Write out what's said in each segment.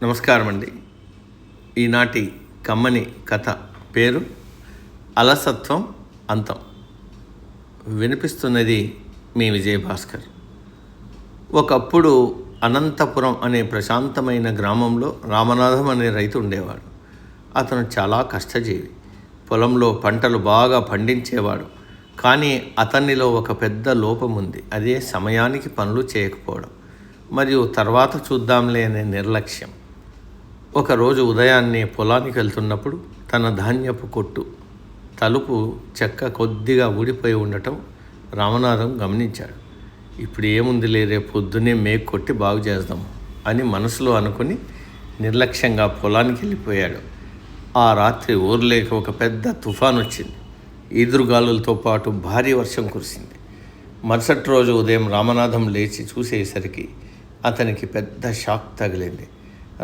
నమస్కారం అండి. ఈనాటి కమ్మని కథ పేరు అలసత్వం అంతం. వినిపిస్తున్నది మీ విజయభాస్కర్. ఒకప్పుడు అనంతపురం అనే ప్రశాంతమైన గ్రామంలో రామనాథం అనే రైతు ఉండేవాడు. అతను చాలా కష్టజీవి. పొలంలో పంటలు బాగా పండించేవాడు. కానీ అతనిలో ఒక పెద్ద లోపం ఉంది. అదే సమయానికి పనులు చేయకపోవడం మరియు తర్వాత చూద్దాంలే అనే నిర్లక్ష్యం. ఒకరోజు ఉదయాన్నే పొలానికి వెళ్తున్నప్పుడు తన ధాన్యపు కొట్టు తలుపు చెక్క కొద్దిగా ఊడిపోయి ఉండటం రామనాథం గమనించాడు. ఇప్పుడు ఏముందిలే, రేపు పొద్దున్నే మేకు కొట్టి బాగు చేద్దాం అని మనసులో అనుకుని నిర్లక్ష్యంగా పొలానికి వెళ్ళిపోయాడు. ఆ రాత్రి ఊర్లోకి ఒక పెద్ద తుఫాను వచ్చింది. ఈదురుగాలులతో పాటు భారీ వర్షం కురిసింది. మరుసటి రోజు ఉదయం రామనాథం లేచి చూసేసరికి అతనికి పెద్ద షాక్ తగిలింది.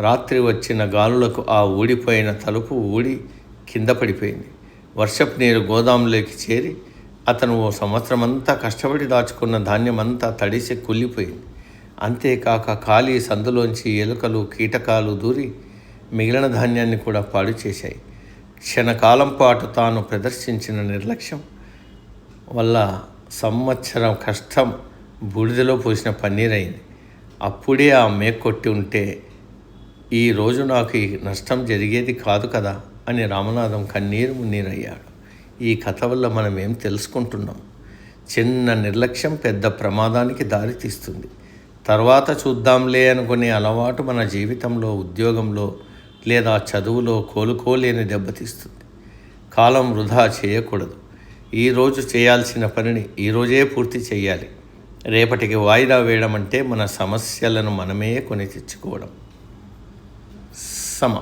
రాత్రి వచ్చిన గాలులకు ఆ ఊడిపోయిన తలుపు ఊడి కింద పడిపోయింది. వర్షపు నీరు గోదాంలోకి చేరి అతను ఓ సంవత్సరం అంతా కష్టపడి దాచుకున్న ధాన్యమంతా తడిసి కుళ్ళిపోయింది. అంతేకాక ఖాళీ సందులోంచి ఎలుకలు కీటకాలు దూరి మిగిలిన ధాన్యాన్ని కూడా పాడు చేశాయి. క్షణకాలం పాటు తాను ప్రదర్శించిన నిర్లక్ష్యం వల్ల సంవత్సరం కష్టం బూడిదలో పోసిన పన్నీరైంది. అప్పుడే ఆ మేకొట్టి ఉంటే ఈరోజు నాకు ఈ నష్టం జరిగేది కాదు కదా అని రామనాథం కన్నీరు మున్నీరయ్యాడు. ఈ కథ వల్ల మనం ఏం తెలుసుకుంటున్నాం? చిన్న నిర్లక్ష్యం పెద్ద ప్రమాదానికి దారితీస్తుంది. తర్వాత చూద్దాంలే అనుకునే అలవాటు మన జీవితంలో, ఉద్యోగంలో లేదా చదువులో కోలుకోలేని దెబ్బతీస్తుంది. కాలం వృధా చేయకూడదు. ఈరోజు చేయాల్సిన పనిని ఈరోజే పూర్తి చేయాలి. రేపటికి వాయిదా వేయడం అంటే మన సమస్యలను మనమే కొని తెచ్చుకోవడం. సమ